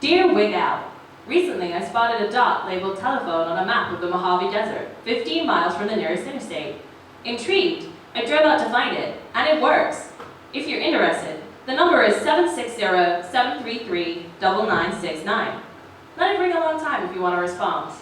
Dear Wig Out, recently I spotted a dot labeled telephone on a map of the Mojave Desert, 15 miles from the nearest interstate. Intrigued, I drove out to find it, and it works. If you're interested, the number is 760-733-9969. Let it ring a long time if you want to respond.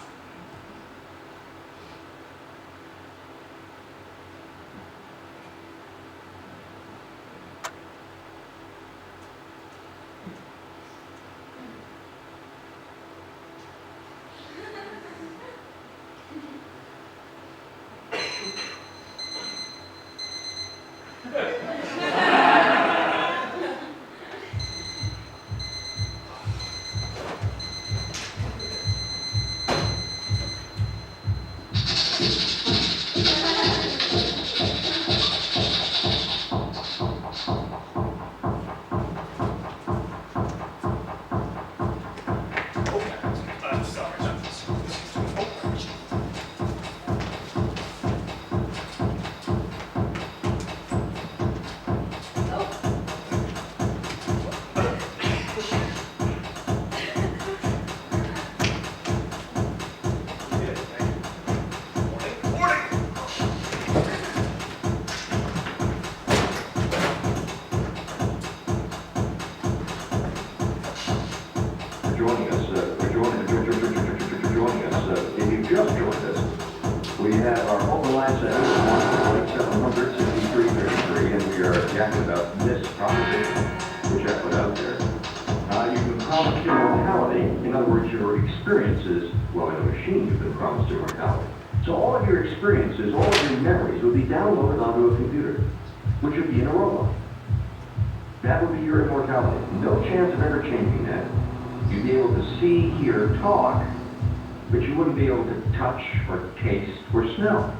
Experiences, all of your memories would be downloaded onto a computer, which would be in a robot. That would be your immortality. No chance of ever changing that. You'd be able to see, hear, talk, but you wouldn't be able to touch or taste or smell.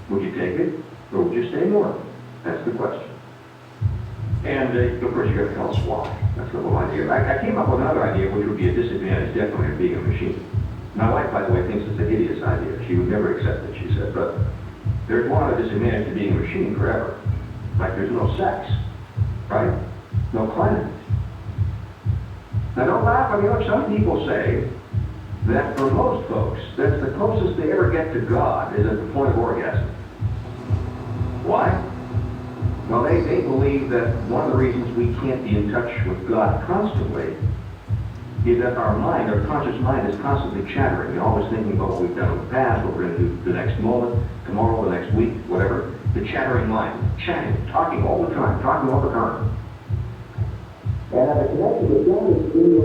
Would you take it, or would you stay mortal? That's the question. And of course, you got to tell us why. That's the whole idea. I came up with another idea, which would be a disadvantage, definitely, of being a machine. My wife, by the way, thinks it's a hideous idea. She would never accept it, she said, but there's one disadvantage to being a machine forever. Like there's no sex, right? No climate. Now don't laugh, I mean, some people say that for most folks, that's the closest they ever get to God is at the point of orgasm. Why? Well, they believe that one of the reasons we can't be in touch with God constantly is that our mind, our conscious mind, is constantly chattering. You're always thinking about what we've done in the past, what we're going to do the next moment, tomorrow, the next week, whatever. The chattering mind, chatting, talking all the time, talking all the time. And the connection with God is in your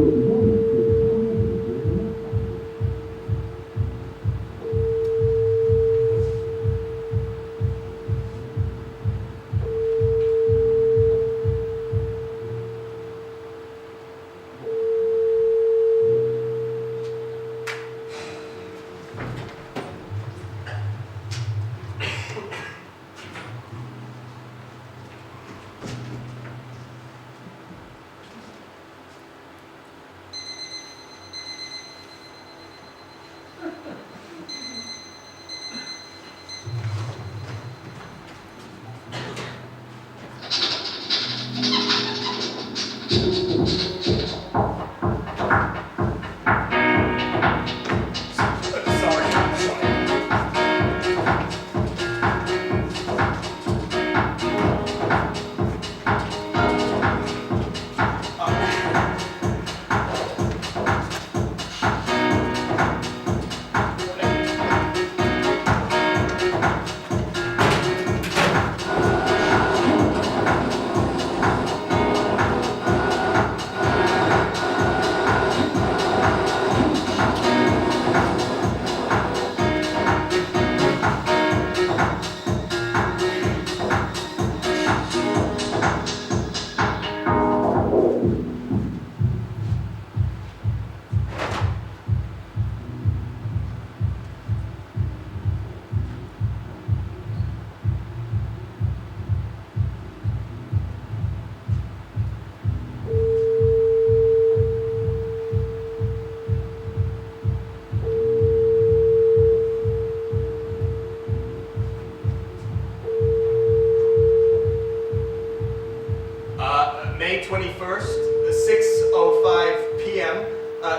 21st, 6:05 p.m.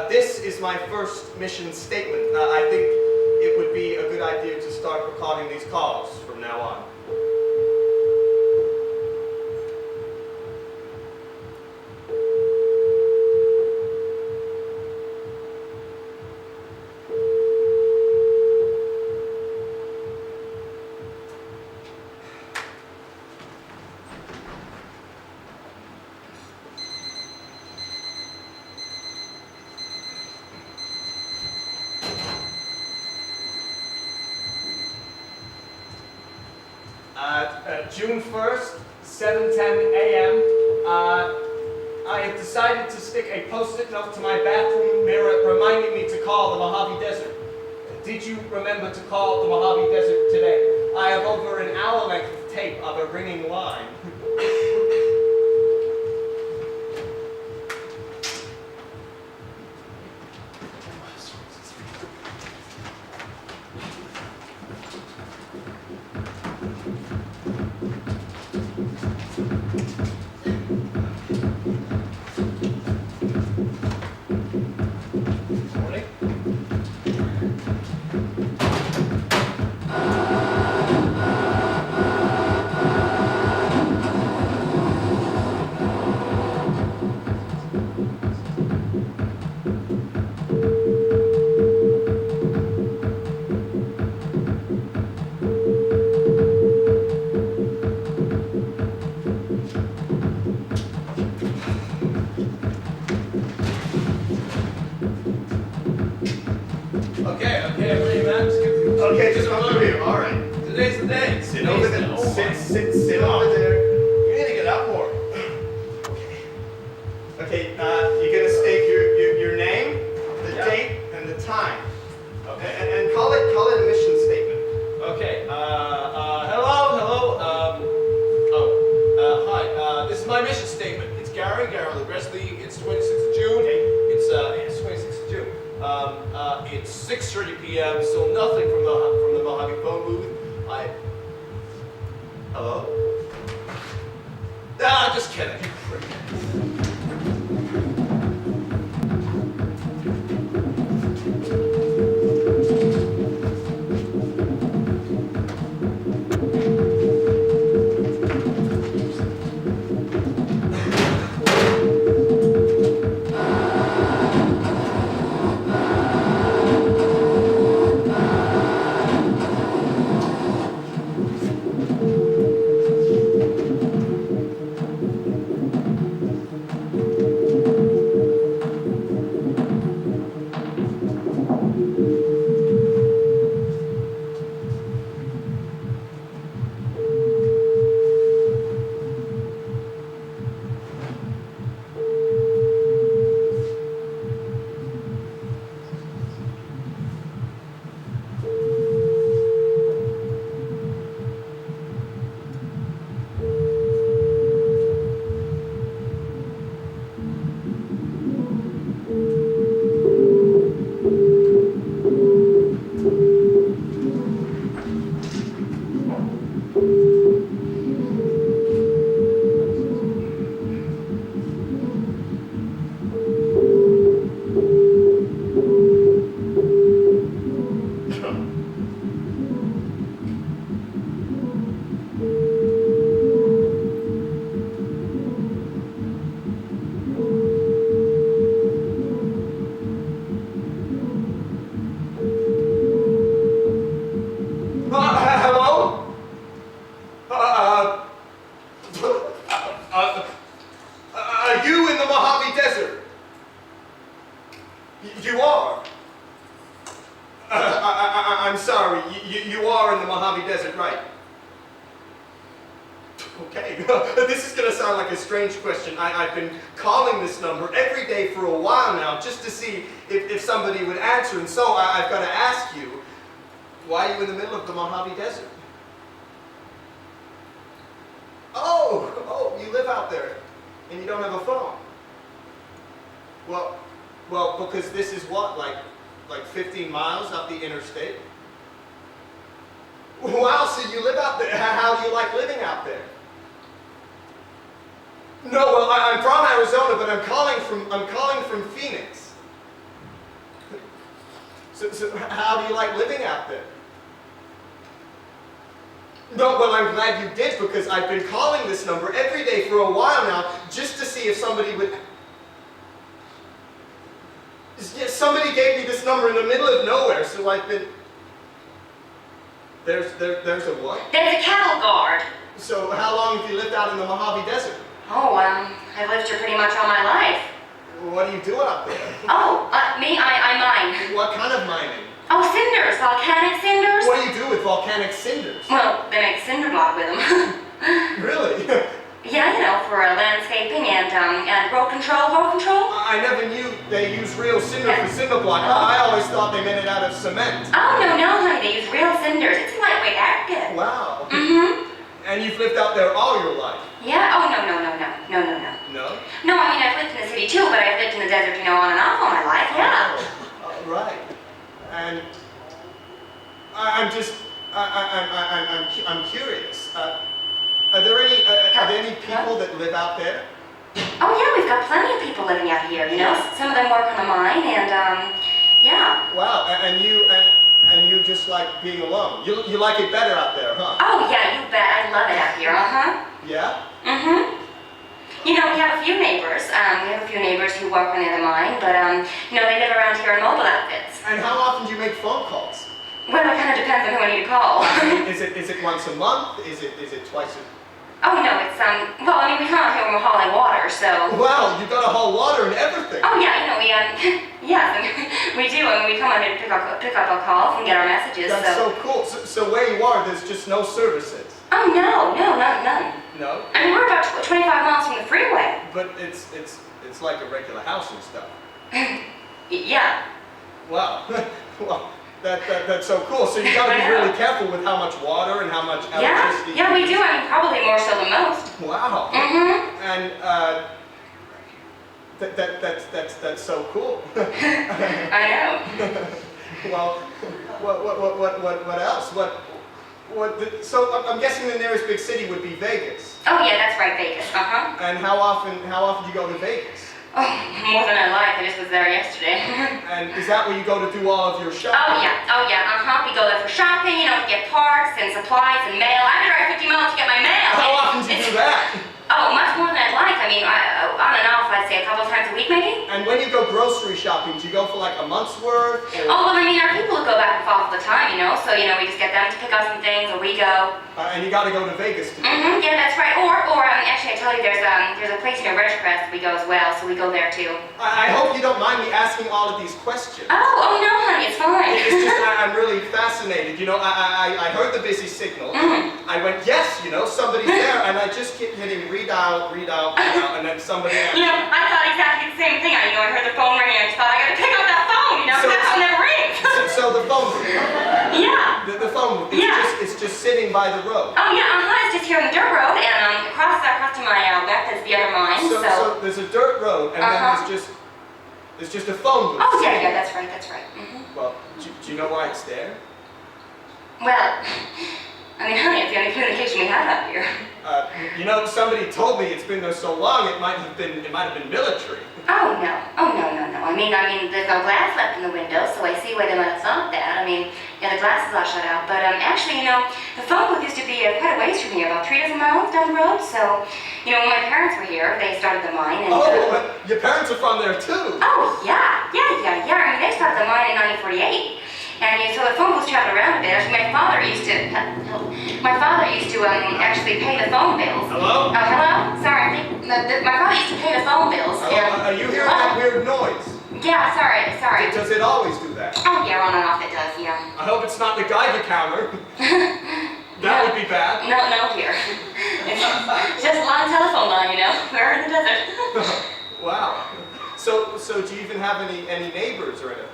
This is my first mission statement. I think it would be a good idea to start recording these calls from now on. June 1st, 7:10 a.m. I have decided to stick a post-it note to my bathroom mirror reminding me to call the Mojave Desert. Did you remember to call the Mojave Desert today? I have over an hour length of tape of a ringing line. Okay, just over here. All right. Today's the day. Sit over there. Sit over there. You need to get up more. Okay, you're gonna state your name, the date, and the time. Okay. And call it a mission statement. Okay. Hello. Hi. This is my mission statement. It's Gary Leslie. It's 26th of June. Okay. It's 26th of June. It's 6:30 p.m. Still nothing from the Mojave phone booth. Hello? Just kidding. Are you in the Mojave Desert? You are. I'm sorry. You are in the Mojave Desert, right? Okay. This is going to sound like a strange question. I've been calling this number every day for a while now just to see if somebody would answer. And so I've got to ask you, why are you in the middle of the Mojave Desert? Oh, you live out there and you don't have a phone. Well, because this is what, like 15 miles up the interstate? Wow, so you live out there. How do you like living out there? No, well, I'm from Arizona, but I'm calling from Phoenix. So how do you like living out there? No, well, I'm glad you did, because I've been calling this number every day for a while now, just to see if somebody would... Yeah, somebody gave me this number in the middle of nowhere, so I've been... There's a what? There's a cattle guard. So how long have you lived out in the Mojave Desert? Oh, I've lived here pretty much all my life. What do you do out there? Oh, me, I mine. What kind of mining? Oh, cinders, volcanic cinders. What do you do with volcanic cinders? Well, they make cinder block with them. Really? Yeah, you know, for landscaping and road control. I never knew they use real cinder for cinder block. I always thought they made it out of cement. Oh, no, honey, they use real cinders. It's a lightweight aggregate. Wow. Mm-hmm. And you've lived out there all your life? Yeah, oh, no. No? No, I mean, I've lived in the city too, but I've lived in the desert, you know, on and off all my life, yeah. Oh, right. And I'm curious. Are there any people that live out there? Oh, yeah, we've got plenty of people living out here, you know. Some of them work on the mine, and, yeah. Wow, and you just like being alone. You like it better out there, huh? Oh, yeah, you bet. I love it out here, uh-huh. Yeah? Mm-hmm. You know, we have a few neighbors. We have a few neighbors who work on the mine, but, you know, they live around here in mobile outfits. And how often do you make phone calls? Well, it kind of depends on who I need to call. Is it once a month? Is it twice a... Oh, no, it's, well, I mean, we come out here when we're hauling water, so... Wow, you gotta haul water and everything. Oh, yeah, you know, we, yeah, we do. I mean, we come out here to pick up our calls and get our messages, That's so cool. So where you are, there's just no services? Oh, no, none. No? I mean, we're about 25 miles from the freeway. But it's like a regular house and stuff. Yeah. Wow. Well, that's so cool. So you gotta be really careful with how much water and how much electricity. Yeah, we do. I mean, probably more so than most. Wow. Mm-hmm. And that's so cool. I know. Well, what else? So I'm guessing the nearest big city would be Vegas. Oh yeah, that's right, Vegas. Uh-huh. And how often do you go to Vegas? Oh, more than I like. I just was there yesterday. And is that where you go to do all of your shopping? Oh yeah. Uh-huh. We go there for shopping, you know, to get parts and supplies and mail. I have to drive 50 miles to get my mail. How often do you do that? Oh, much more than I'd like. I mean, on and off, I'd say a couple times a week, maybe. And when you go grocery shopping, do you go for like a month's worth? Or... Oh, well, I mean, our people go back and forth all the time, you know, so, you know, we just get them to pick up some things, or we go. And you gotta go to Vegas to do Mm-hmm, yeah, that's right. Or actually, I tell you, there's a place near Ridgecrest we go as well, so we go there too. I hope you don't mind me asking all of these questions. Oh no, honey, it's fine. It's just, I'm really fascinated. You know, I heard the busy signal. Mm-hmm. I went, yes, you know, somebody's there, and I just kept hitting read out, and then somebody answered. You know, I thought exactly the same thing. I heard the phone ringing, and I just thought, I gotta pick up that phone, you know, So- that phone never rings. So the phone, Yeah. the phone, it's just sitting by the road. Oh yeah, it's just here on the dirt road, and across to my left is the other mine, So there's a dirt road, and then there's just a phone booth. Oh sitting yeah, there. that's right. Mm-hmm. Well, do you know why it's there? Well, I mean, honey, it's the only communication we have out here. You know, somebody told me it's been there so long, it might have been military. Oh no. I mean, there's no glass left in the window, so I see why they might have thought that. I mean, yeah, the glass is all shut out. But actually, you know, the phone booth used to be quite a ways from here, about 3 dozen miles down the road. So, you know, when my parents were here, they started the mine. And, but your parents are from there too. Oh yeah. I mean, they started the mine in 1948. And so the phone booths traveled around a bit. Actually, my father used to actually pay the phone bills. Hello? Hello? Sorry, I think my father used to pay the phone bills. Hello? Are you hearing that weird noise? Yeah, sorry. Does it always do that? Oh yeah, on and off it does, yeah. I hope it's not the Geiger counter. That would be bad. No, dear. It's just a long telephone line, you know. We're in the desert. Wow. So do you even have any neighbors or anything?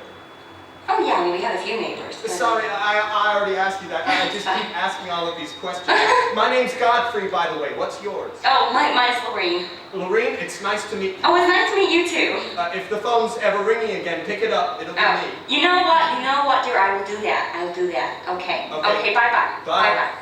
Oh yeah, I mean, we have a few neighbors. But... Sorry, I already asked you that. I just keep asking all of these questions. My name's Godfrey, by the way. What's yours? Oh, mine's Lorene. Lorene, it's nice to meet you. Oh, it's nice to meet you too. If the phone's ever ringing again, pick it up. It'll be me. You know what, dear? I will do that. Okay. Okay, bye-bye. Bye.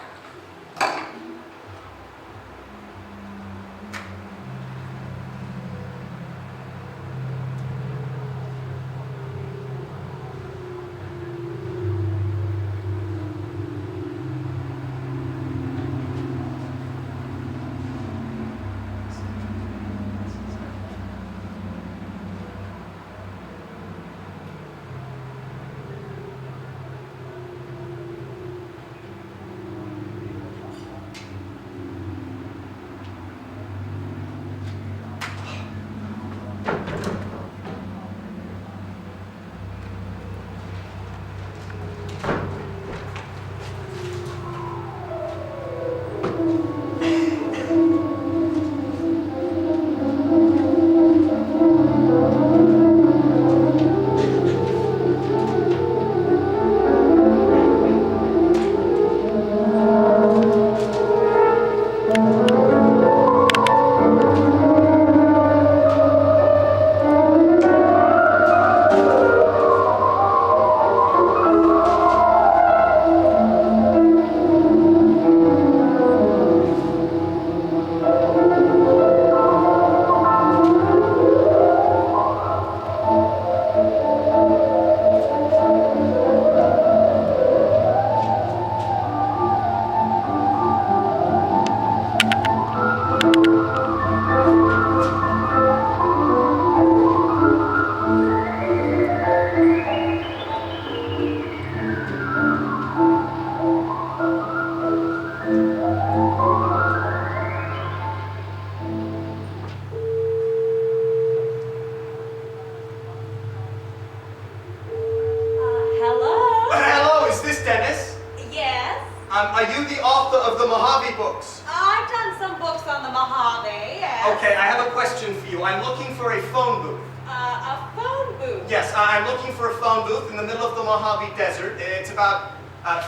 author of the Mojave books. I've done some books on the Mojave, yes. Okay, I have a question for you. I'm looking for a phone booth. A phone booth? Yes, I'm looking for a phone booth in the middle of the Mojave Desert. It's about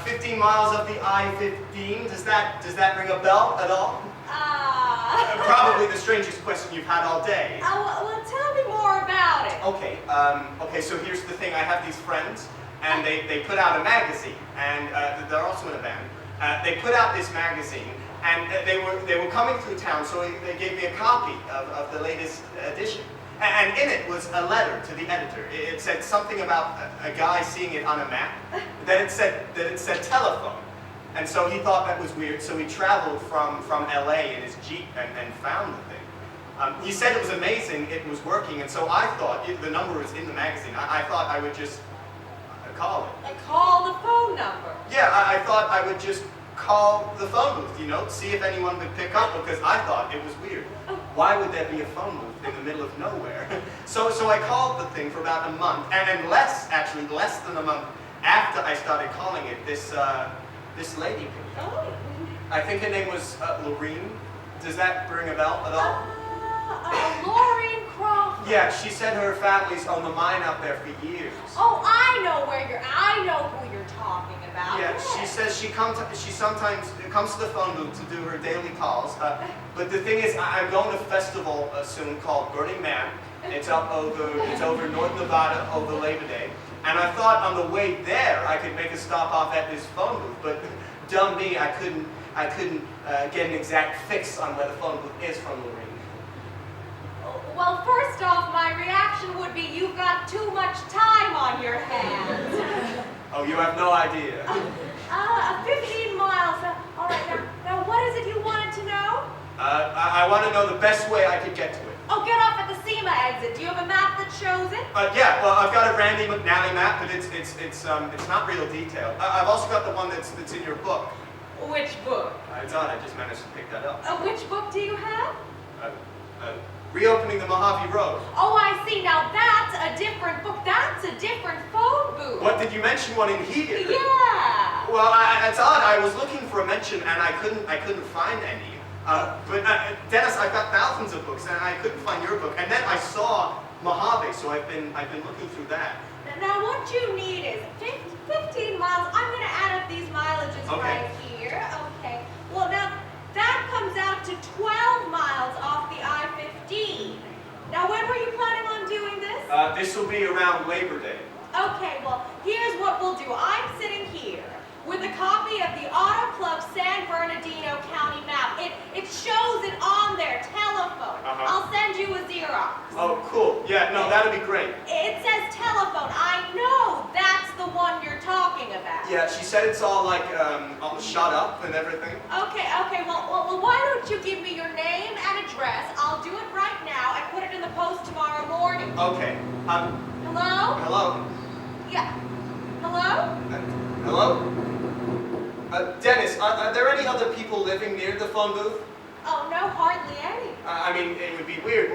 15 miles up the I-15. Does that ring a bell at all? Probably the strangest question you've had all day. Well, tell me more about it. Okay, okay, so here's the thing. I have these friends, and they put out a magazine, and they're also in a band. They put out this magazine, and they were coming through town, so they gave me a copy of the latest edition. And in it was a letter to the editor. It said something about a guy seeing it on a map. Then it said telephone. And so he thought that was weird, so he traveled from LA in his Jeep and found the thing. He said it was amazing, it was working, and so I thought, the number was in the magazine, I thought I would just call it. Call the phone number? Yeah, I thought I would just call the phone booth, you know, see if anyone would pick up, because I thought it was weird. Why would there be a phone booth in the middle of nowhere? So I called the thing for about a month, and less than a month after I started calling it, this lady picked up. Oh. I think her name was Lorene. Does that ring a bell at all? Lauren Crawford. Yeah, she said her family's owned the mine out there for years. Oh, I know who you're talking about. Yeah, Yes. she says she sometimes comes to the phone booth to do her daily calls. But the thing is, I'm going to a festival soon called Burning Man. It's over North Nevada over Labor Day. And I thought on the way there I could make a stop off at this phone booth, but dumb me, I couldn't get an exact fix on where the phone booth is from Lorene. Well, first off, my reaction would be you've got too much time on your hands. Oh, you have no idea. 15 miles. All right, now what is it you wanted to know? I want to know the best way I could get to it. Oh, get off at the SEMA exit. Do you have a map that shows it? Yeah, well, I've got a Randy McNally map, but it's not real detailed. I've also got the one that's in your book. Which book? I thought I just managed to pick that up. Which book do you have? Reopening the Mojave Road. Oh, I see. Now that's a different book. That's a different phone booth. What, did you mention one in here? Yeah. Well, it's odd. I was looking for a mention and I couldn't find any. But Dennis, I've got thousands of books and I couldn't find your book. And then I saw Mojave, so I've been looking through that. Now what you need is 15 miles. I'm going to add up these mileages Okay. right here. Okay. Well, now that comes out to 12 miles off the I-15. Now, when were you planning on doing this? This will be around Labor Day. Okay, well, here's what we'll do. I'm sitting here with a copy of the Auto Club San Bernardino County map. It shows it on their telephone. I'll send you a Xerox. Oh, cool. Yeah, no, that'd be great. It says telephone. I know that's the one you're talking about. Yeah, she said it's all like all shut up and everything. Okay. Well, why don't you give me your name and address? I'll do it right now. I put it in the post tomorrow morning. Okay. Hello? Hello? Yeah. Hello? Hello? Dennis, are there any other people living near the phone booth? Oh, no, hardly any. I mean, it would be weird.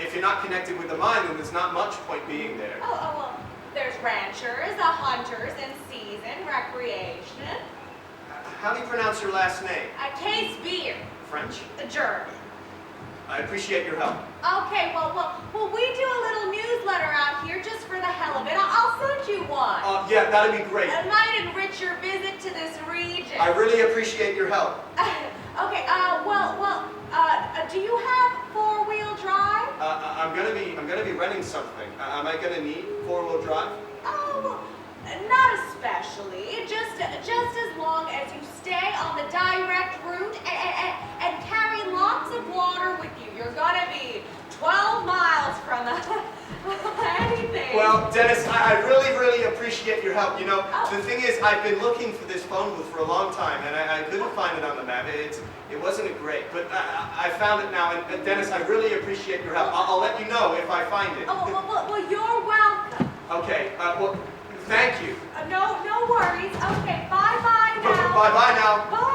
If you're not connected with the mine, then there's not much point being there. Well, there's ranchers, hunters, in season, recreation. How do you pronounce your last name? Case beer. French? German. I appreciate your help. Okay, well, we do a little newsletter out here just for the hell of it. I'll send you one. Yeah, that'd be great. It might enrich your visit to this region. I really appreciate your help. Okay, do you have four-wheel drive? I'm gonna be renting something. Am I gonna need four-wheel drive? Oh, not especially. Just as long as you stay on the direct route and carry lots of water with you. You're gonna be 12 miles from anything. Well, Dennis, I really appreciate your help. You know, the thing is, I've been looking for this phone booth for a long time, and I couldn't find it on the map. It wasn't great, but I found it now. And Dennis, I really appreciate your help. I'll let you know if I find it. Well, you're welcome. Okay. Well, thank you. No worries. Okay, bye-bye now. Bye-bye now. Bye.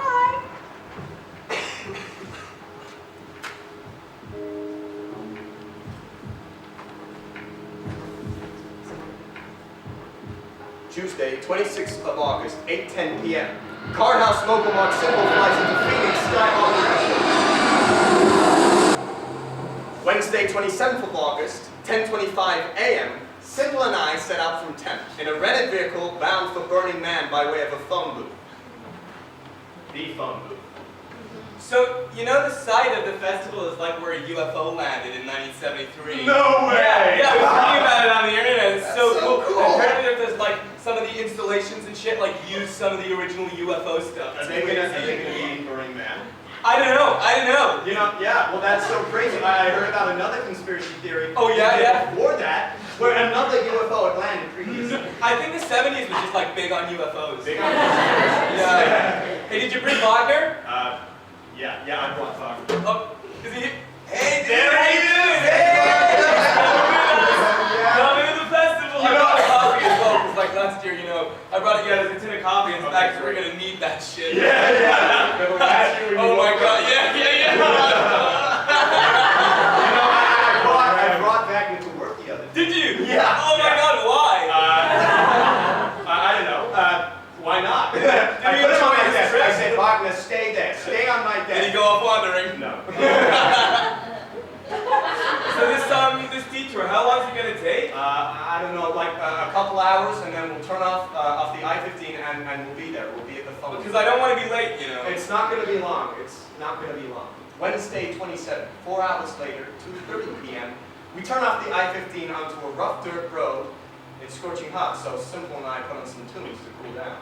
Tuesday, 26th of August, 8:10 p.m. Card house mogul Mark Simple flies into Phoenix, sky hall. Wednesday, 27th of August, 10:25 a.m., Simple and I set out from Temp in a rented vehicle bound for Burning Man by way of a phone booth. The phone booth. So, you know the site of the festival is like where a UFO landed in 1973? No way! Yeah, I was reading about it on the internet. It's That's so so cool. cool. Apparently there's like some of the installations and shit like use some of the original UFO stuff. Are they gonna be Burning Man? I don't know. You know, yeah, well that's so crazy. I heard about another conspiracy theory. Oh, yeah? Before that, where another UFO had landed previously. I think the 70s was just like big on UFOs. Big on Yeah. Hey, did you bring Wagner? Yeah, I brought Wagner. Oh, is he? Hey, There he is! Coming to the festival. I brought a coffee as well, because like last year, you know, I brought you guys a tin of coffee in fact, so we're gonna need that shit. Yeah. Remember last year when you Oh my woke god, up? yeah. You know, I brought Wagner to work the other day. Did you? Yeah. Oh my god, why? I don't know. Why not? Did I he put him on my enjoy his desk. trip? I said, Wagner, stay there. Stay on my desk. Did he go off wandering? No. So this detour, how long is it gonna take? I don't know, like a couple hours, and then we'll turn off the I-15, and we'll be there. We'll be at the phone. Because I don't want to be late, you know. It's not going to be long. It's not going to be long. Wednesday, 27th, 4 hours later, 2:30 p.m., we turn off the I-15 onto a rough dirt road. It's scorching hot, so Simple and I put on some tunes to cool down.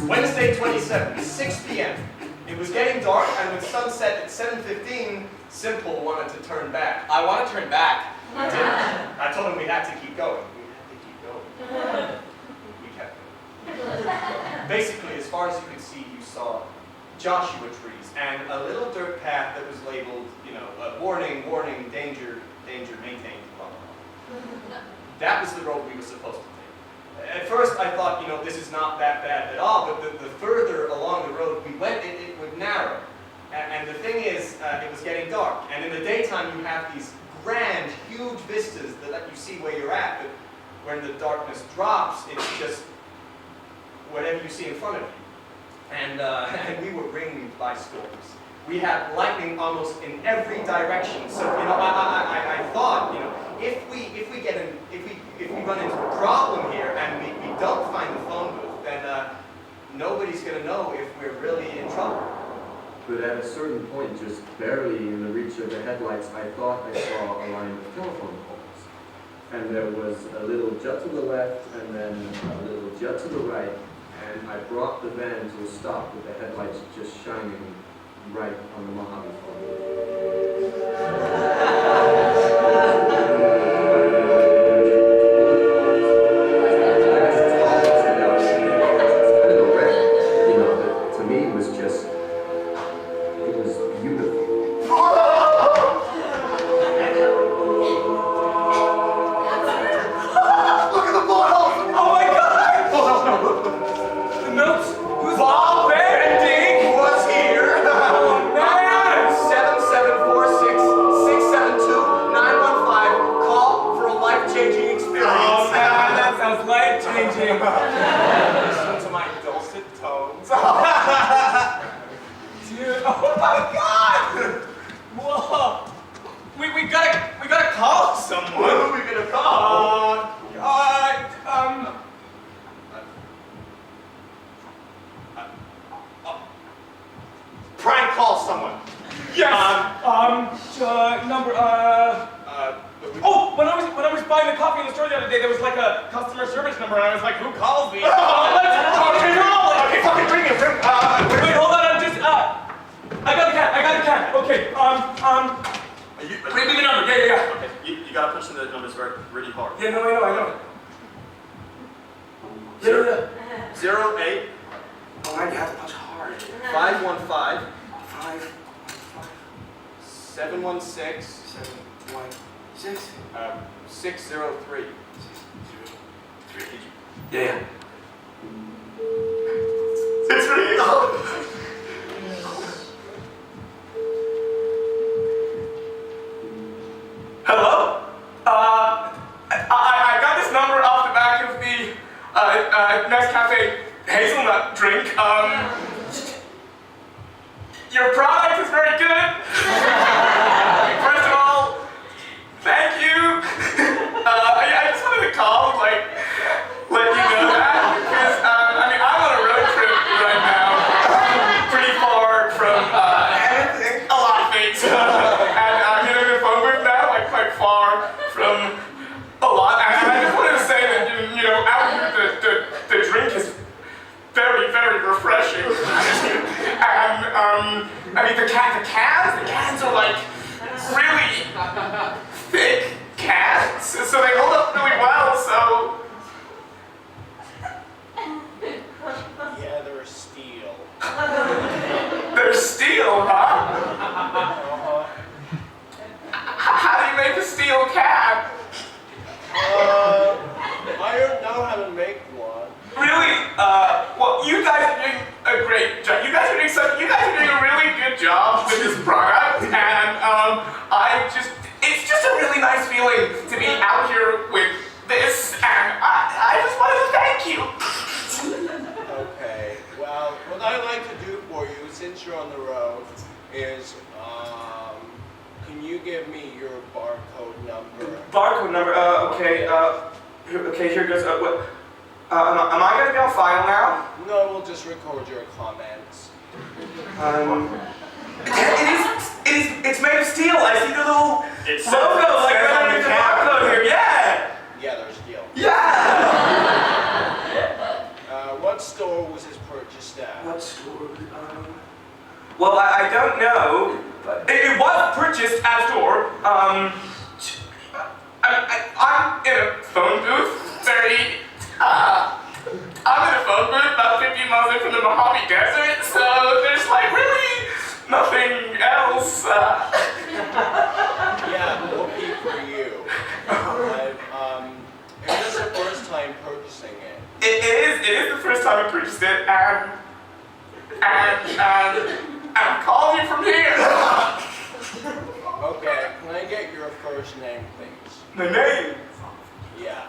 Wednesday, 27th, 6 p.m. It was getting dark, and with sunset at 7:15, Simple wanted to turn back. I want to turn back. I told him we had to keep going. We kept going. Basically, as far as you could see, you saw Joshua trees and a little dirt path that was labeled, you know, warning, warning, danger, danger, maintained, blah, blah, blah. That was the road we were supposed to take. At first, I thought, you know, this is not that bad at all, but the further along the road we went, it would narrow. And the thing is, it was getting dark. And in the daytime, you have these grand, huge vistas that let you see where you're at, but when the darkness drops, it's just whatever you see in front of you. And we were ringed by storms. We had lightning almost in every direction. So, you know, I thought, you know, if we run into a problem here and we don't find the phone booth, then nobody's going to know if we're really in trouble. But at a certain point, just barely in the reach of the headlights, I thought I saw a line of telephone poles. And there was a little jut to the left and then a little jut to the right. And I brought the van to a stop with the headlights just shining right on the Mojave phone. Listen to my dulcet tones. Dude, oh my god! Whoa! We gotta call someone. What are we gonna call? Prank call someone. Yes. Number. Oh, when I was buying the coffee in the store the other day, there was like a customer service number, and I was like, "Who calls me?" Okay, fucking bring it. Wait, hold on. I'm just. I got the cat. Okay. Read me the number. Yeah. Okay, you gotta push the numbers really hard. Yeah, no, I know. Zero- 08 Oh, I have to punch hard. 515 716 716 603. Yeah. drink. Your product is very good. First of all, thank you. I just wanted to call, let you know that, because, I'm on a road trip right now, pretty far from, a lot of things, and I'm in a phone booth now, quite far from a lot, and I just wanted to say that, out here, the drink is very, very refreshing, and, the cans are, really thick cans, so they hold up really well, so... Yeah, they're steel. They're steel, huh? How do you make a steel can? I don't know how to make one. Really? Well, you guys are doing a great job. You guys are doing a really good job with this product, and it's just a really nice feeling to be out here with this, and I just wanted to thank you. Okay, well, what I'd like to do for you, since you're on the road, is, can you give me your barcode number? Barcode number, okay, here goes, am I gonna be on file now? No, we'll just record your comments. It's made of steel. I see the little logo, underneath the barcode here. Yeah. Yeah, there's steel. Yeah. What store was this purchased at? What store? Well, I don't know, but it was purchased at a store. I'm in a phone booth. I'm in a phone booth about 50 miles away from the Mojave Desert, so there's really nothing else. Yeah, okay for you. Is this the first time purchasing it? It is the first time I purchased it, and I'm calling you from here. Okay, can I get your first name, please? My name? Yeah.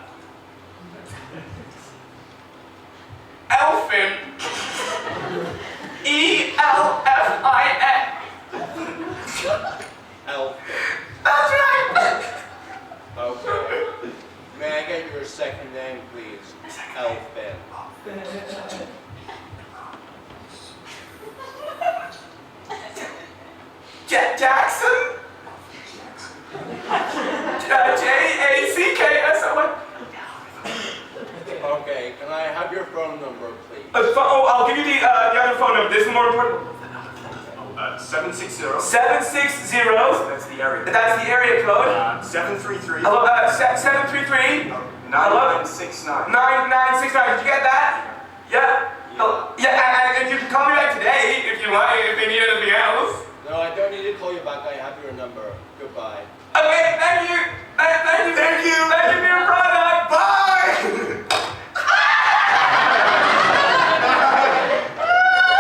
Elfin. E-L-F-I-N. Elfin. That's right. Okay. May I get your second name, please? Elfin. Jackson? J-A-C-K-S-O-N. Okay, can I have your phone number, please? I'll give you the other phone number. This is more important. 760. 760. That's the area. That's the area code. 733. Hello, 733. 9969. 9969. Did you get that? Yeah. Yeah, and you can call me back today if you want, if they need anything else. No, I don't need to call you back. I have your number. Goodbye. Okay, thank you. Thank you. Thank you. Thank you for your product. Bye.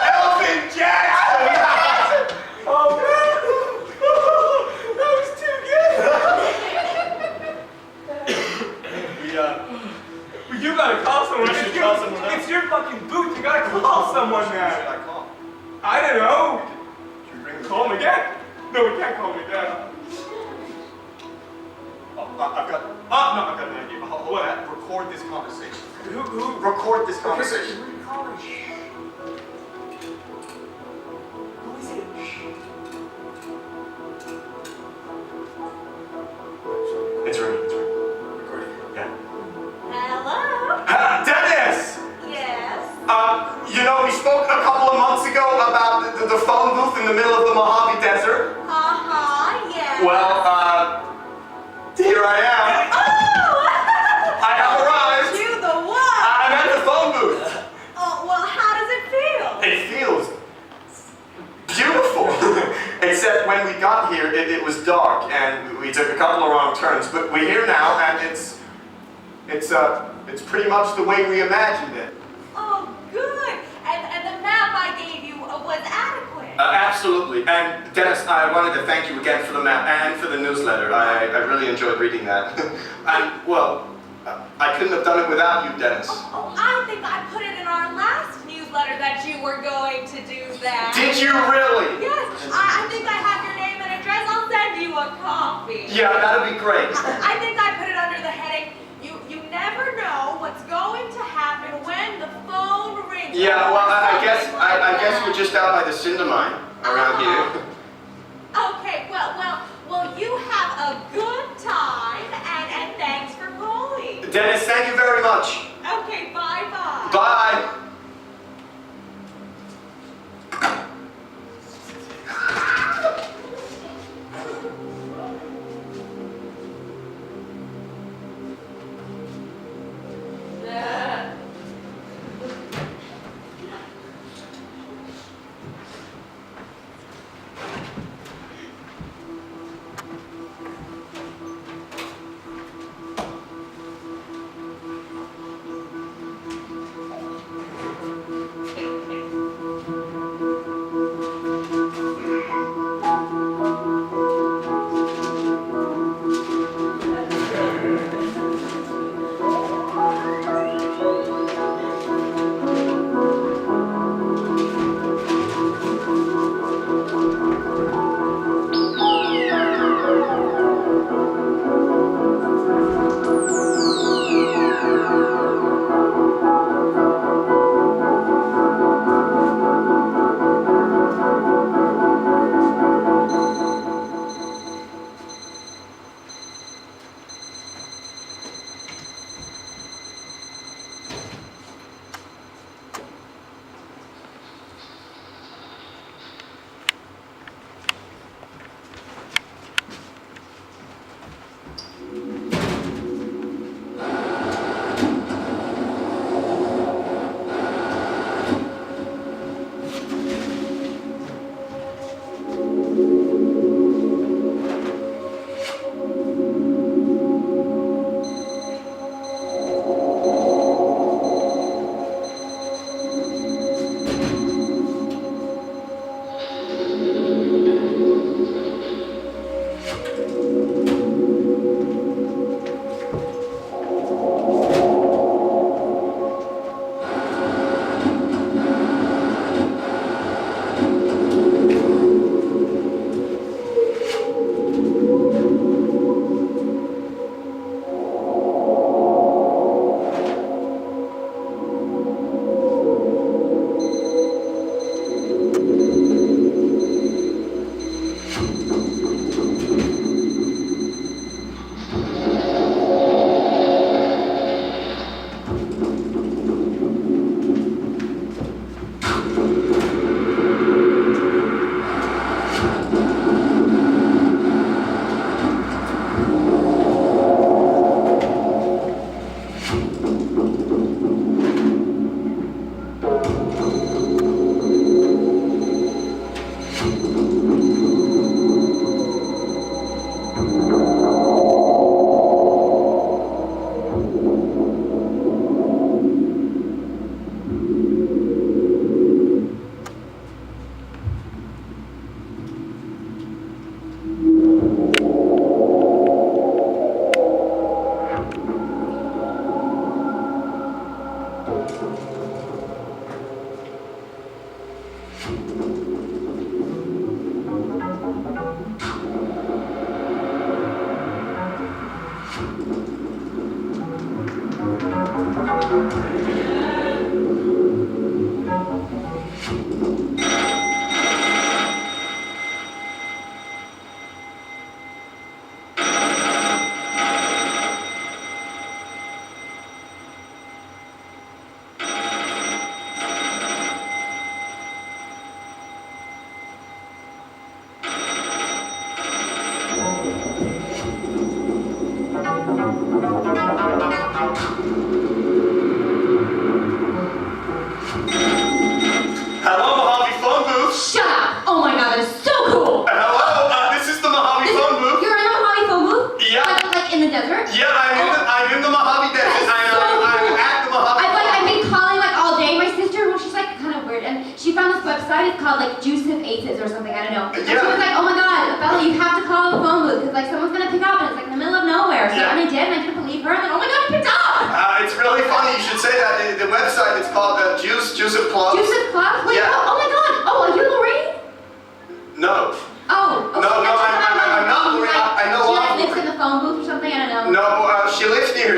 Elfin Jackson! Oh man, that was too good. You gotta call someone. We should call someone else. It's your fucking booth. You gotta call someone Who should now. I call? I don't know. Should we bring them? Call him again. No, we can't call him again. I've got an idea. Hold on. Record this conversation. Who? Record this conversation. Who are you calling? Who is it? It's ringing. Recording. Yeah. Hello? Dennis! Yes. We spoke a couple of months ago about the phone booth in the middle of the Mojave Desert. Yes. Well, here I am. Oh! I have arrived. You the one? I'm at the phone booth. Oh, well, how does it feel? It feels beautiful. Except when we got here, it was dark and we took a couple of wrong turns. But we're here now, and it's pretty much the way we imagined it. Oh, good. And the map I gave you was adequate. Absolutely. And Dennis, I wanted to thank you again for the map and for the newsletter. I really enjoyed reading that. And, well, I couldn't have done it without you, Dennis. Oh, I think I put it in our last newsletter newsletter that you were going to do that. Did you really? Yes, I think I have your name and address. I'll send you a copy. Yeah, that'd be great. I think I put it under the heading, you never know what's going to happen when the phone rings. Yeah, well, I guess we're just out by the cinder mine around here. Okay, well, you have a good time, and thanks for calling. Dennis, thank you very much. Okay, bye-bye. Bye.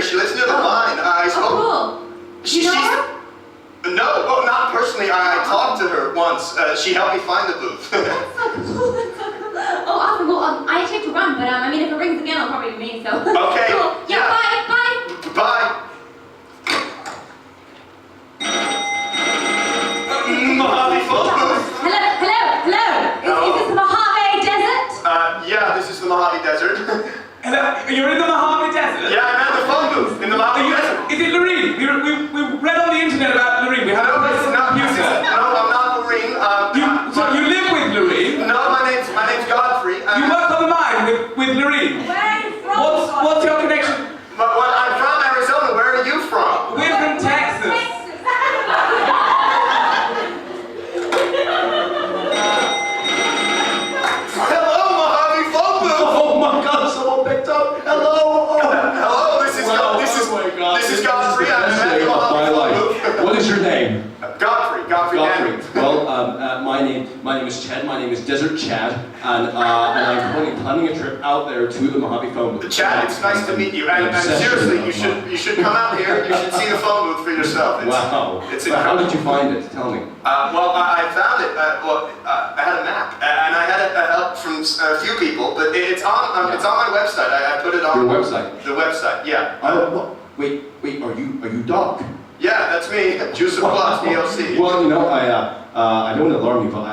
here. She lives near the line. I spoke. Oh, cool. You know her? No, well, not personally. I talked to her once. She helped me find the booth. That's so cool. That's so cool. Oh, awesome. Well, I actually have to run, but I mean, if it rings again, I'll probably be me. So. Okay. Cool. Yeah. Bye. Bye. Bye. Mojave phone booth. Hello. Is this the Mojave Desert? Yeah, this is the Mojave Desert. Hello, you're in the Mojave Desert? Yeah, I'm at the phone booth in the Mojave Desert. Is it Loreen? We read on the internet about Loreen. We have No, it's not. No, I'm not Loreen. So you live with Loreen? No, my name's Godfrey. You work on the mine with Loreen? Where are you from? What's your connection? I'm from Arizona. Where are you from? We're from Texas. Hello, Mojave phone booth. Oh my God! Someone picked up. Hello. Hello, this is Godfrey. I'm at the Mojave phone booth. What is your name? Godfrey. Well, my name is Chad. My name is Desert Chad, and I'm planning a trip out there to the Mojave phone booth. Chad, it's nice to meet you. And seriously, you should come out here. You should see the phone booth for yourself. Wow. It's But how incredible. did you find it? Tell me. Well, I found it. I had a map, and I had help from a few people, but it's on my website. I put it on Your website? The website, yeah. Wait. Are you Doc? Yeah, that's me. Juice of Plus, DLC. Well, you know, I don't want to alarm you, but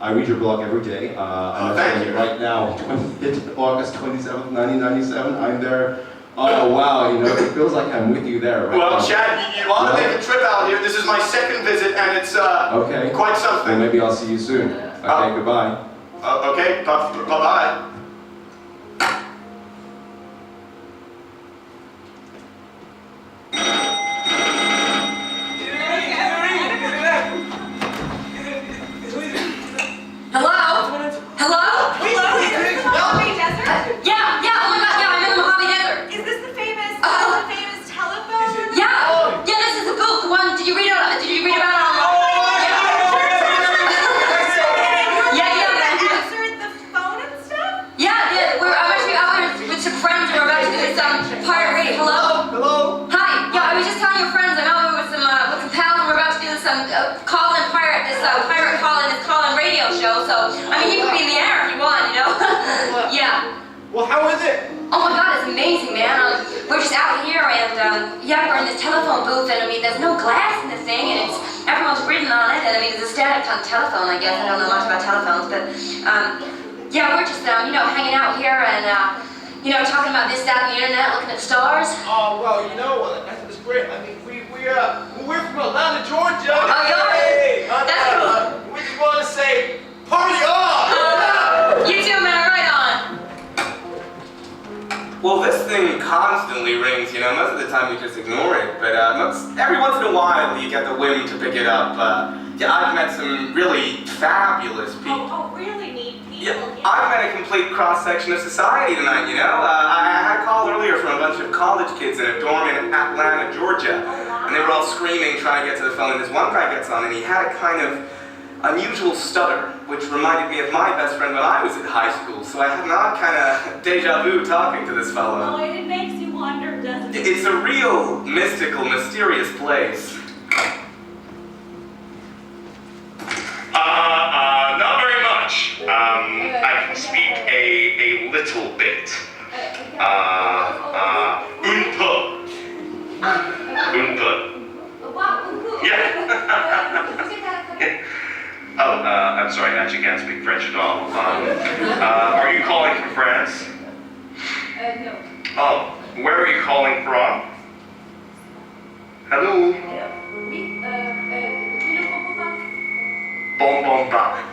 I read your blog every day. Thank you. Right now, it's August 27th, 1997. I'm there. Oh wow, you know, it feels like I'm with you there. Right Well, now. Chad, you want to make a trip out here? This is my second visit, and it's Okay. quite Well, something. maybe I'll see you soon. Okay, goodbye. Okay, bye-bye. Hello? Mojave Desert? Yeah. Oh my God. Yeah, I'm in the Mojave Desert. Is this the famous telephone? Yeah. This is the booth. The one. Did you read about it? Answered the phone and stuff? Yeah. I'm actually out there with some friends. We're about to do this pirate radio. Hello. Hi. Yeah, I was just telling your friends. I'm out with some pals, and we're about to do this call-in pirate call-in radio show. So I mean, you can be in the air if you want, you know. Yeah. Well, how is it? Oh my God, it's amazing, man. We're just out here, and we're in this telephone booth, and I mean, there's no glass in the thing, and everyone's written on it, and I mean, it's a static telephone, I guess. I don't know much about telephones, but we're just hanging out here and talking about this, that, and the internet, looking at stars. Oh, well, you know, that's great. I mean, we're from Atlanta, Georgia. Oh, you are? Hey, That's cool. We just want to say, party on! You too, man. Right on. Well, this thing constantly rings, you know. Most of the time we just ignore it, but every once in a while you get the whim to pick it up. I've met some really fabulous people. Oh, really neat people. Yeah, I've met a complete cross-section of society tonight, you know. I had a call earlier from a bunch of college kids in a dorm in Atlanta, Georgia, and they were all screaming, trying to get to the phone, and this one guy gets on, and he had a kind of unusual stutter, which reminded me of my best friend when I was in high school, so I had an odd kind of deja vu talking to this fellow. Oh, it makes you wonder, doesn't it? It's a real mystical, mysterious place. Not very much. I can speak a little bit. Yeah. I'm sorry, I actually can't speak French at all. Are you calling from France? No. Oh, where are you calling from? Hello? Bon bac.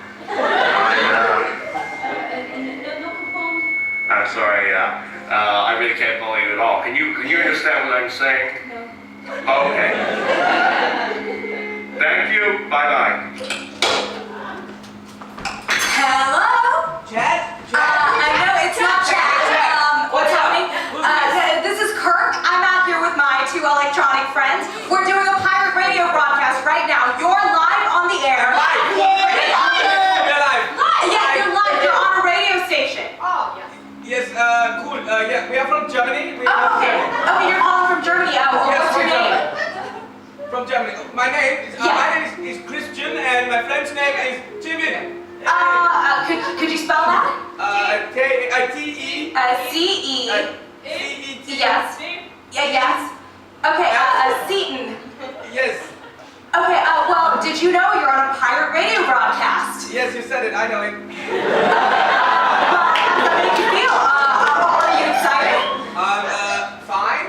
I'm sorry, I really can't follow you at all. Can you understand what I'm saying? No. Oh, okay. Thank you. Bye-bye. Hello? Chad? I know it's not Chad. What's happening? This is Kirk. I'm out here with my two electronic friends. We're doing a pirate radio broadcast right now. You're live on the air. Yeah, you're live. You're on a radio station. Oh, yes. Yes, cool. Yeah, we are from Germany. Okay, you're my name is Christian, and my friend's name is Timmy. Could you spell that? T-E. C-E. C-E-T. Yes. Yes. Okay, Seton. Yes. Okay, well, did you know you're on a pirate radio broadcast? Yes, you said it. I know it. How did you feel? Are you excited? Fine.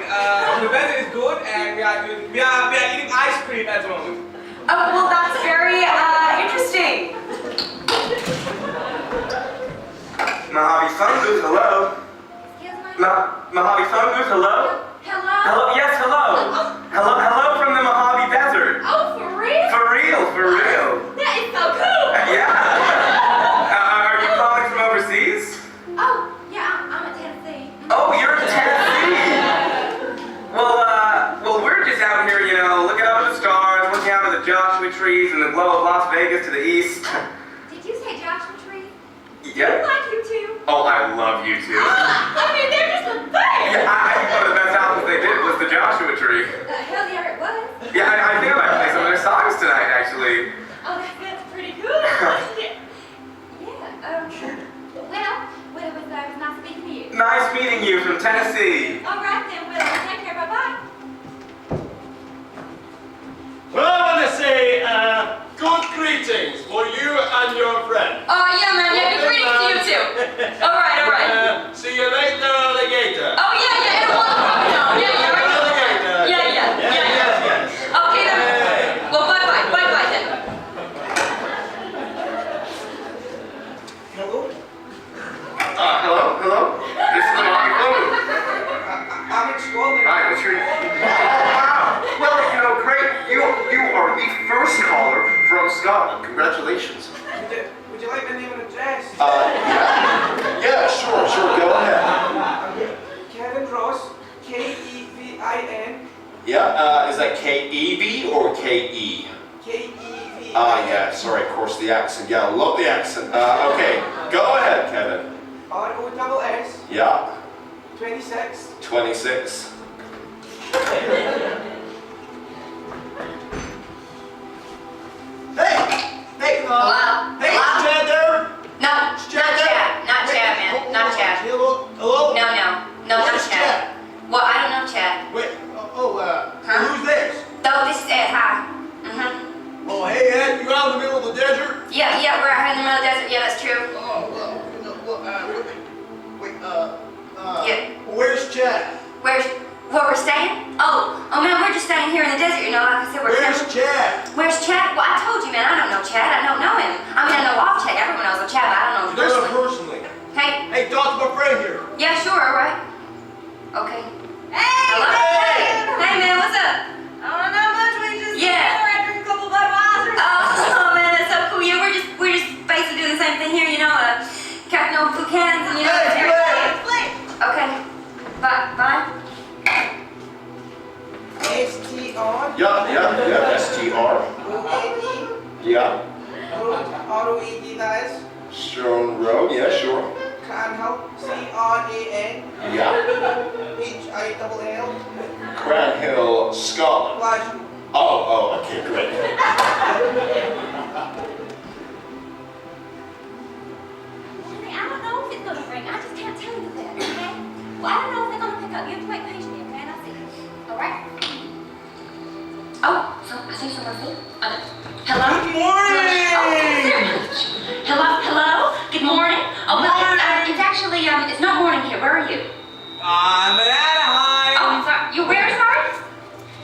The weather is good, and we are eating ice cream at the moment. Oh, well, that's very interesting. Mojave phone booth, hello? Excuse me? Mojave phone booth, hello? Hello? Hello, yes, hello. Hello from the Mojave Desert. Oh, for real? For real. That is so cool! Yeah. Are you calling from overseas? Oh, yeah, I'm in Tennessee. Oh, you're in Tennessee. Well, we're just out here, looking up at the stars, looking out at the Joshua trees and the glow of Las Vegas to the east. Did you say Joshua Tree? Yep. I like you too. Oh, I love you too. I mean, they're just the best. Yeah, I think one of the best albums they did was the Joshua Tree. Hell yeah, it was. Yeah, I think I might play some of their songs tonight, actually. Oh, that's pretty cool. Yeah. Well, it was nice speaking to you. Nice meeting you from Tennessee. All right then. Well, take care. Bye-bye. Well, I want to say good greetings for you and your friend. Oh, yeah, man. Yeah, good greetings to you, too. All right. See you later, alligator. Oh, yeah, in a while. Yeah, right. Alligator. Yeah. Okay, then. Well, bye-bye then. Hello? This is the Mojave phone booth. I'm in Scotland. Hi, what's your name? Wow. Well, great. You are the first caller from Scotland. Congratulations. Would you like the name and address? Yeah, sure. Go ahead. Kevin Ross, K-E-V-I-N. Yeah, is that K-E-V or K-E? K-E-V-I-N. Yeah, sorry, of course, the accent. Yeah, I love the accent. Okay, go ahead, Kevin. R-O-S-S. Yeah, 26. 26. Hey, Hello? Hey, Chad there? No, not Chad, man. Not Chad. Hello? No, not Where's Chad. Well, I don't know Chad. Wait, Huh? who's this? Oh, this is Ed. Hi. Oh, hey, Ed, you out in the middle of the desert? Yeah, we're out here in the middle of the desert. Yeah, that's true. Yeah. Where's Chad? Where we're staying? Oh, man, we're just staying here in the desert. Like I said, Where's Chad? Where's Chad? Well, I told you, man, I don't know Chad. I don't know him. I mean, I know of Chad. Everyone knows of Chad, but I don't know him You know him personally. personally. Hey, Talk to my friend here. yeah, sure, all right. Okay. Hey, Hello? man. Hey, man, what's up? Oh, not much. We just Yeah. I drink a couple Budweisers. Oh, man, that's so cool. Yeah, we're just basically doing the same thing here, cracking open food cans and, Okay. Bye. S-T-R. Yeah, S-T-R. O-N-E. Yeah, R-O-E-D, that is. Stone Road, yeah, sure. Cranhill. C-R-A-N. Yeah, H-I-L-L. Cranhill, Scotland. Glasgow. Oh, okay, great. I don't know if it's gonna ring. I just can't tell you that, okay? Well, I don't know if they're gonna pick up. You have to wait patiently, okay? And I'll see. All right? Oh, I see someone's here. Hello? Good morning! Hello? Good morning? Oh, well, it's actually, it's not morning here. Where are you? I'm in Anaheim. Oh, sorry. You where, sorry?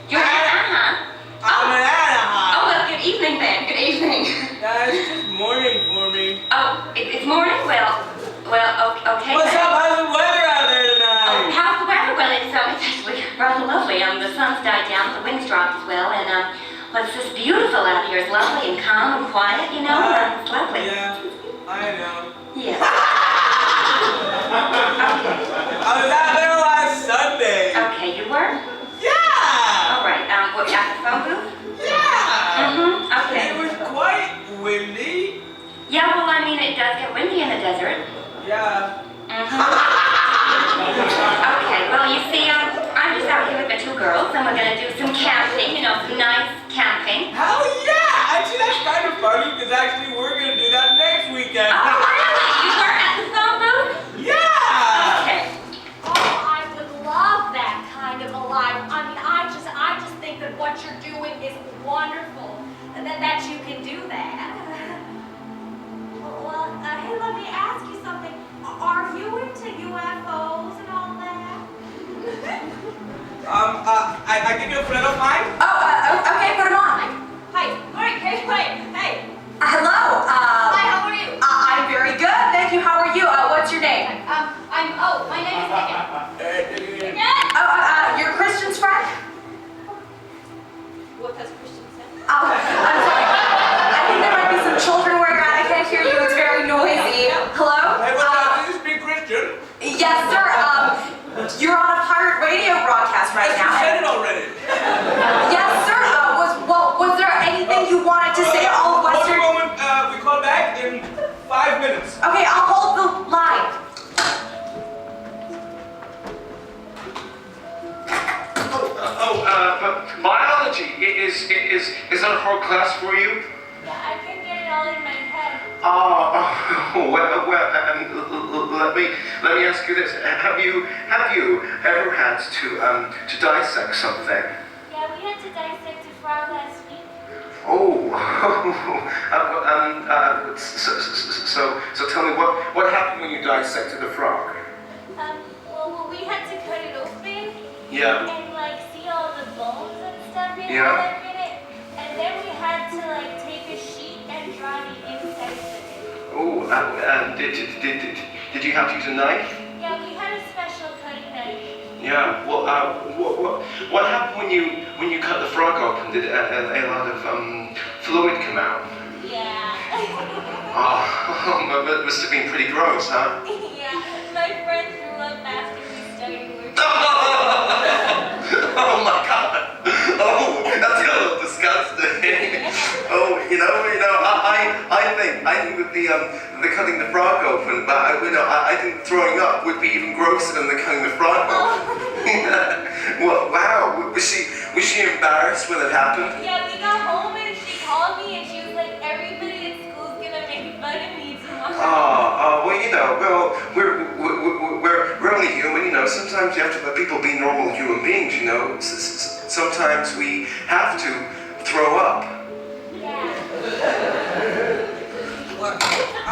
You're in Anaheim? I'm in Anaheim. Oh, well, good evening then. Good evening. It's just morning for me. Oh, it's morning? Well, okay. What's up? How's the weather out there Oh, tonight? how's the weather? Well, it's actually rather lovely. The sun's died down, the wind's dropped as well, and well, it's just beautiful out here. It's lovely and calm and quiet, It's lovely. Yeah, I know. Yeah. I was out there last Sunday. Okay, you were? Yeah! All right. What, at the phone booth? Yeah! Okay. It was quite windy. Yeah, well, I mean, it does get windy in the desert. Yeah. Okay, well, you see, I'm just out here with the two girls, and we're gonna do some camping, some nice camping. give you a friend of mine? Okay, put him on. Hi. Alright, hey, hey. Hello. Hi, how are you? I'm very good, thank you. How are you? What's your name? My name is Megan. You're Christian's friend? What does Christian say? I'm sorry. I think there might be some children where I can't hear you. It's very noisy. Hello? Hey, what's up? Does this speak Christian? Yes, sir. You're on a pirate radio broadcast right You now. said it already. Yes, sir. Was there anything you wanted to say? All Western. Hold a moment. We call back in 5 minutes. Okay, I'll hold the line. Biology, is that a hard class for you? Yeah, I can get it all in my head. Let me ask you this. Have you ever had to dissect something? Yeah, we had to dissect a frog last week. So tell me, what happened when you dissected the frog? Well, we had to cut it open. Yeah. And see all the bones and stuff in Yeah. it. And then we had to take a sheet and draw the insides of it. Oh, did you have to use a knife? Yeah, we had a special cutting knife. Yeah. Well, what happened when you cut the frog open? Did a lot of fluid come out? Yeah. But it must have been pretty gross, huh? Yeah, my friend threw up after we started working. Oh my God! Oh, that's a little disgusting. Oh, I think that the cutting the frog open, but I think throwing up would be even grosser than the cutting the frog open. Well, wow. Was she embarrassed when it happened? Yeah, we got home and she called me and she was like, everybody at school's gonna make fun of me tomorrow. Well, we're only human, sometimes you have to let people be normal human beings, sometimes we have to throw up. Yeah. Look, I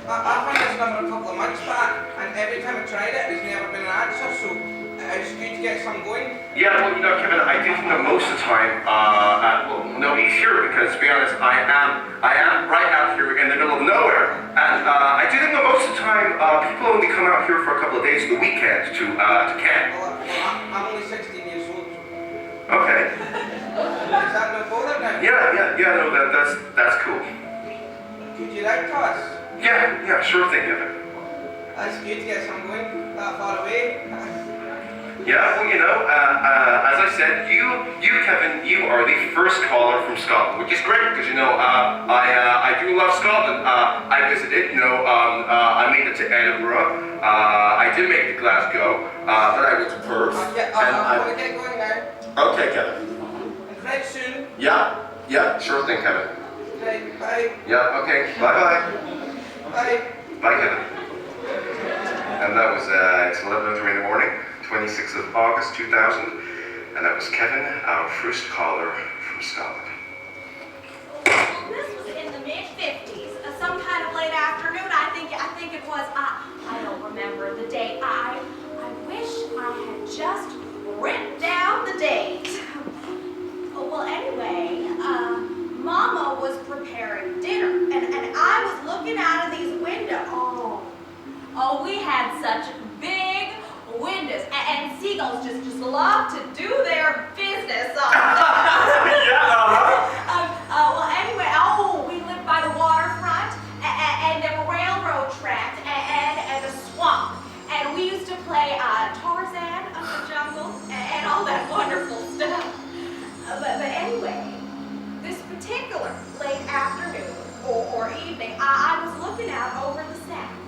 found this number a couple of months back, and every time I tried it, there's never been an answer, so it's good to get some going. Yeah, well, Kevin, I do think that most of the time, nobody's here because, to be honest, I am right out here in the middle of nowhere, and I do think that most of the time, people only come out here for a couple of days of the weekend to camp. Well, I'm only 16 years old. Okay. Is that no bother now? Yeah, no, that's cool. Could you write to us? Yeah, sure thing, Kevin. That's good to get some going, that far away. Yeah, well, as I said, you, Kevin, you are the first caller from Scotland, which is great because, I do love Scotland. I visited, I made it to Edinburgh. I did make it to Glasgow, but I went to Perth. I'm going to get going now. Okay, Kevin. And right soon. Yeah, sure thing, Kevin. Right, bye. Yeah, okay, bye-bye. Bye. Bye, Kevin. And that was, it's 11:03 in the morning. 26th of August 2000, and that was Kevin, our first caller from Scotland. This was in the mid-50s, some kind of late afternoon, I think it was. I don't remember the date. I wish I had just written down the date. Well, anyway, Mama was preparing dinner, and I was looking out of these windows. Oh, we had such big windows, and seagulls just love to do their business. Well, anyway, we lived by the waterfront, and there were railroad tracks, and a swamp, and we used to play Tarzan of the Jungle, and all that wonderful stuff. But anyway, this particular late afternoon or evening, I was looking out over the Sound,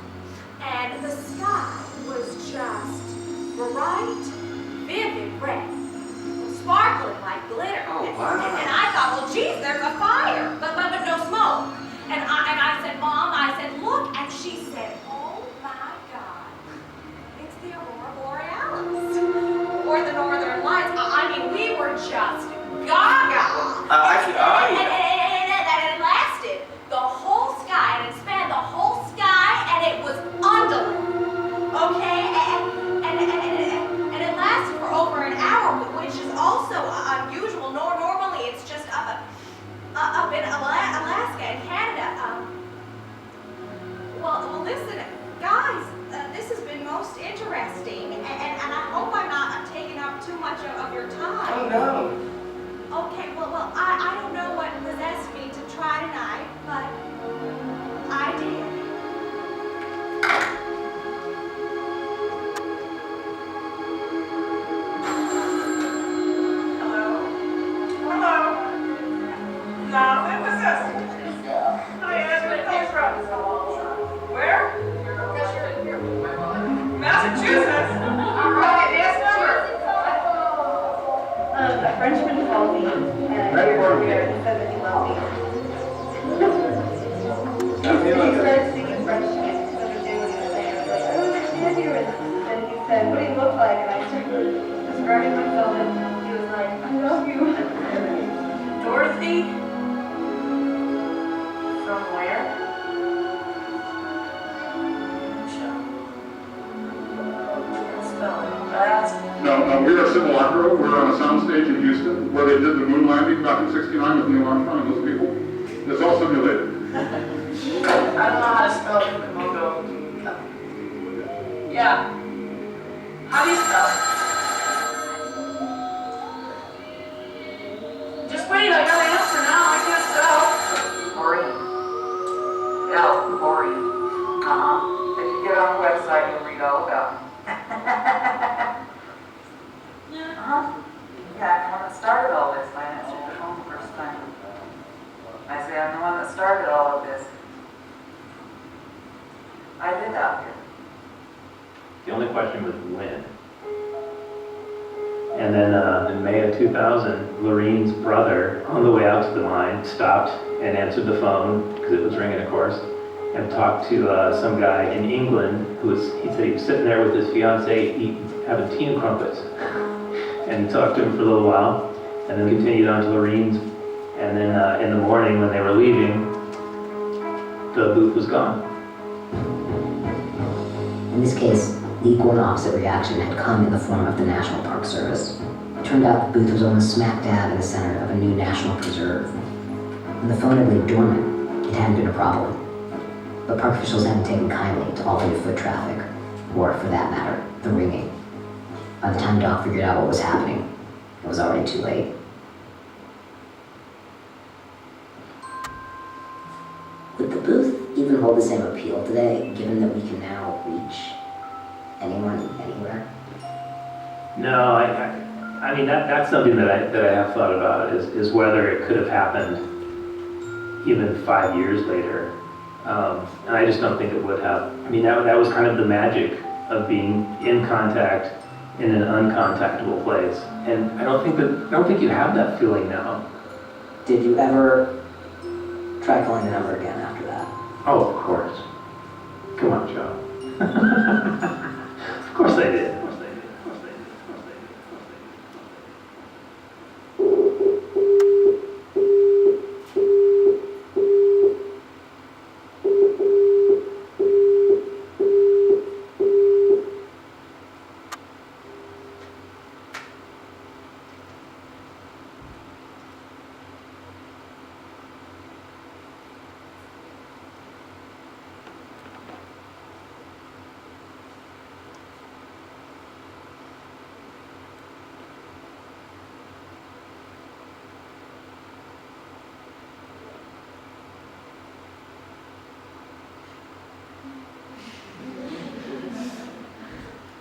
and the sky was just bright, vivid red, sparkling like glitter. Oh, wow. And I thought, well, geez, there's a fire, but no smoke. And I said, Mom, look, and she said, oh my God, it's the Aurora Borealis, or the Northern Lights. We were just gaga. And it lasted the whole sky, and it spanned the whole sky, and it was undulating. Okay, and it lasted for over an hour, which is also Yes. Next number. A Frenchman called me, and he said that he loved me. He started speaking French to me, to understand what he was saying. I was like, I don't understand you. And then he said, what do you look like? And I started describing myself, and he was like, I love you. Dorothy? From where? No, we are Cinematographer. We're on a soundstage in Houston where they did the moon landing back in '69 with Neil Armstrong and those people. It's all simulated. I don't know how to spell Komodo. Yeah. How do you spell it? Just wait, I got an answer now. I can't spell. Corrin. Corrin. If you get on the website, you'll read all about it. Yeah, I'm the one that started all this. I answered the phone the first time. I say, I'm the one that started all of this. I live out here. The only question was when. And then in May of 2000, Lorraine's brother, on the way out to the mine, stopped and answered the phone, because it was ringing, of course, and talked to some guy in England he said he was sitting there with his fiancée having tea and crumpets. And he talked to him for a little while, and then continued on to Lorraine's. And then in the morning when they were leaving, the booth was gone. In this case, the equal and opposite reaction had come in the form of the National Park Service. It turned out the booth was almost smack dab in the center of a new national preserve. When the phone had laid dormant, it hadn't been a problem. But park officials hadn't taken kindly to all the new foot traffic, or for that matter, the ringing. By the time Doc figured out what was happening, it was already too late. Would the booth even hold the same appeal today, given that we can now reach anyone, anywhere? No, I mean that's something that I have thought about is whether it could have happened even 5 years later, and I just don't think it would have. I mean that was kind of the magic of being in contact in an uncontactable place, and I don't think you have that feeling now. Did you ever try calling the number again after that? Oh, of course. Come on, Joe. Of course I did.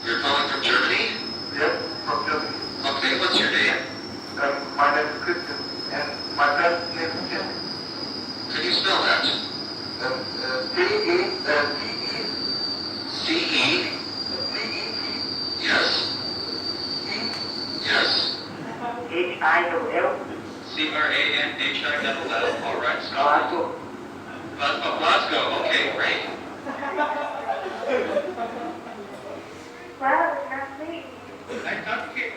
You're calling from Germany? Yep, from Germany. Okay, what's your name? My name is Christian, and my dad's name is Jim. Can you spell that? C-E-C-E. C-E? C-E-T. Yes. Yes. H-I-L-L. C-R-A-N-H-I-L-L. All right, Scotland. Glasgow. Okay, great. Wow, it's not me. Nice talking to you.